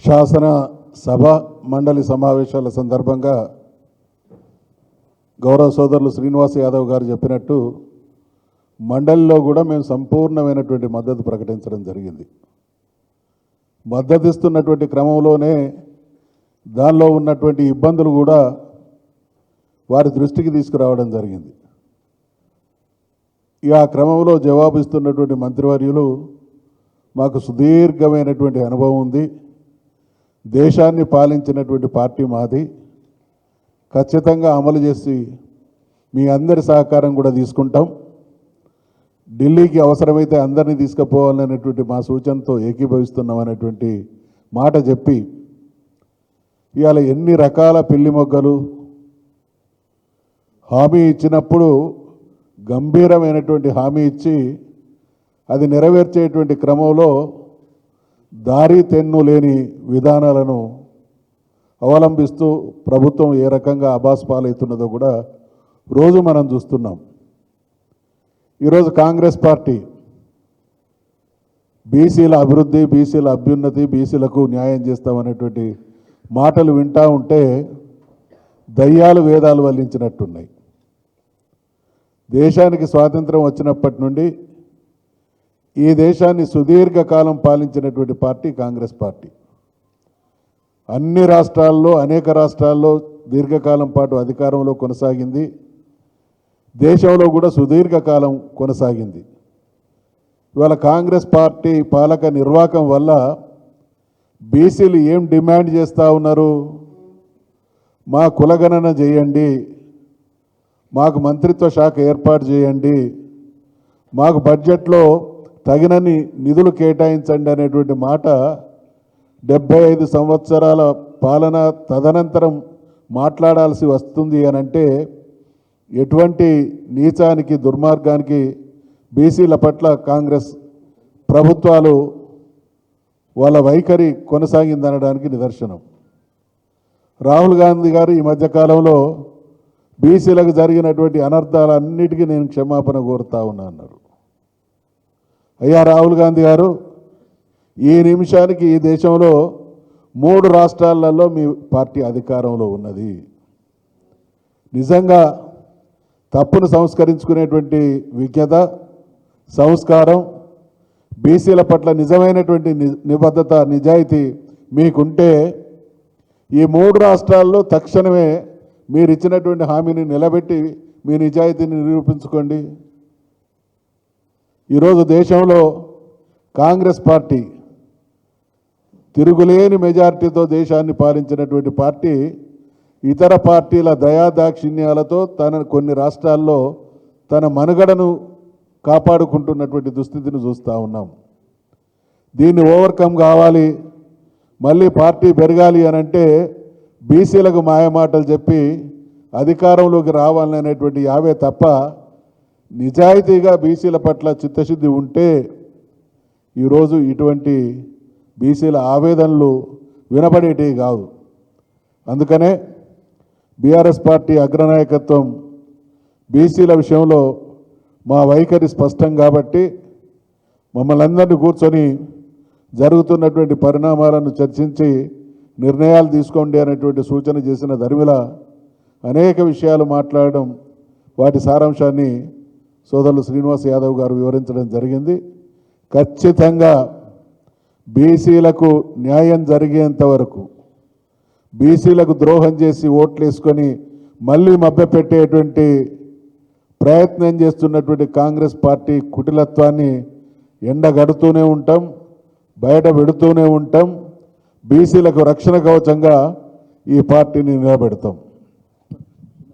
శాసన సభ మండలి సమావేశాల సందర్భంగా గౌరవ సోదరులు శ్రీనివాస్ యాదవ్ గారు చెప్పినట్టు మండలిలో కూడా మేము సంపూర్ణమైనటువంటి మద్దతు ప్రకటించడం జరిగింది. మద్దతు ఇస్తున్నటువంటి క్రమంలోనే దానిలో ఉన్నటువంటి ఇబ్బందులు కూడా వారి దృష్టికి తీసుకురావడం జరిగింది. ఆ క్రమంలో జవాబు ఇస్తున్నటువంటి మంత్రివర్యులు మాకు సుదీర్ఘమైనటువంటి అనుభవం ఉంది, దేశాన్ని పాలించినటువంటి పార్టీ మాది, ఖచ్చితంగా అమలు చేసి మీ అందరి సహకారం కూడా తీసుకుంటాం, ఢిల్లీకి అవసరమైతే అందరినీ తీసుకుపోవాలనేటువంటి మా సూచనతో ఏకీభవిస్తున్నాం అనేటువంటి మాట చెప్పి ఇవాళ ఎన్ని రకాల పిల్లి మొగ్గలు హామీ ఇచ్చినప్పుడు గంభీరమైనటువంటి హామీ ఇచ్చి అది నెరవేర్చేటువంటి క్రమంలో దారి తెన్ను లేని విధానాలను అవలంబిస్తూ ప్రభుత్వం ఏ రకంగా అబాస్ పాలవుతున్నదో కూడా రోజు మనం చూస్తున్నాం. ఈరోజు కాంగ్రెస్ పార్టీ బీసీల అభివృద్ధి, బీసీల అభ్యున్నతి, బీసీలకు న్యాయం చేస్తామనేటువంటి మాటలు వింటూ ఉంటే దయ్యాలు వేదాలు వల్లించినట్టున్నాయి. దేశానికి స్వాతంత్రం వచ్చినప్పటి నుండి ఈ దేశాన్ని సుదీర్ఘకాలం పాలించినటువంటి పార్టీ కాంగ్రెస్ పార్టీ. అన్ని రాష్ట్రాల్లో, అనేక రాష్ట్రాల్లో దీర్ఘకాలం పాటు అధికారంలో కొనసాగింది, దేశంలో కూడా సుదీర్ఘకాలం కొనసాగింది. ఇవాళ కాంగ్రెస్ పార్టీ పాలక నిర్వాహకం వల్ల బీసీలు ఏం డిమాండ్ చేస్తూ ఉన్నారు? మా కులగణన చేయండి, మాకు మంత్రిత్వ శాఖ ఏర్పాటు చేయండి, మాకు బడ్జెట్లో తగినన్ని నిధులు కేటాయించండి అనేటువంటి మాట 75 సంవత్సరాల పాలన తదనంతరం మాట్లాడాల్సి వస్తుంది అని అంటే ఎటువంటి నీచానికి, దుర్మార్గానికి బీసీల పట్ల కాంగ్రెస్ ప్రభుత్వాలు వాళ్ళ వైఖరి కొనసాగిందనడానికి నిదర్శనం. రాహుల్ గాంధీ గారు ఈ మధ్యకాలంలో బీసీలకు జరిగినటువంటి అనర్థాలన్నిటికీ నేను క్షమాపణ కోరుతా ఉన్నా అన్నారు. అయ్యా రాహుల్ గాంధీ గారు, ఈ నిమిషానికి ఈ దేశంలో 3 రాష్ట్రాలలో మీ పార్టీ అధికారంలో ఉన్నది. నిజంగా తప్పును సంస్కరించుకునేటువంటి విజ్ఞత, సంస్కారం, బీసీల పట్ల నిజమైనటువంటి నిబద్ధత, నిజాయితీ మీకుంటే ఈ 3 రాష్ట్రాల్లో తక్షణమే మీరు ఇచ్చినటువంటి హామీని నిలబెట్టి మీ నిజాయితీని నిరూపించుకోండి. ఈరోజు దేశంలో కాంగ్రెస్ పార్టీ తిరుగులేని మెజారిటీతో దేశాన్ని పాలించినటువంటి పార్టీ ఇతర పార్టీల దయాదాక్షిణ్యాలతో కొన్ని రాష్ట్రాల్లో తన మనుగడను కాపాడుకుంటున్నటువంటి దుస్థితిని చూస్తూ ఉన్నాం. దీన్ని ఓవర్కమ్ కావాలి, మళ్ళీ పార్టీ పెరగాలి అని అంటే బీసీలకు మాయమాటలు చెప్పి అధికారంలోకి రావాలనేటువంటి యావే తప్ప నిజాయితీగా బీసీల పట్ల చిత్తశుద్ధి ఉంటే ఈరోజు ఇటువంటి బీసీల ఆవేదనలు వినపడేటివి కాదు. అందుకనే బీఆర్ఎస్ పార్టీ అగ్రనాయకత్వం బీసీల విషయంలో మా వైఖరి స్పష్టం కాబట్టి మమ్మల్ని అందరినీ కూర్చొని జరుగుతున్నటువంటి పరిణామాలను చర్చించి నిర్ణయాలు తీసుకోండి అనేటువంటి సూచన చేసిన ధర్మిల అనేక విషయాలు మాట్లాడడం, వాటి సారాంశాన్ని సోదరులు శ్రీనివాస్ యాదవ్ గారు వివరించడం జరిగింది. ఖచ్చితంగా బీసీలకు న్యాయం జరిగేంత వరకు, బీసీలకు ద్రోహం చేసి ఓట్లు వేసుకొని మళ్ళీ మభ్యపెట్టేటువంటి ప్రయత్నం చేస్తున్నటువంటి కాంగ్రెస్ పార్టీ కుటిలత్వాన్ని ఎండగడుతూనే ఉంటాం, బయట పెడుతూనే ఉంటాం. బీసీలకు రక్షణ కవచంగా ఈ పార్టీని నిలబెడతాం.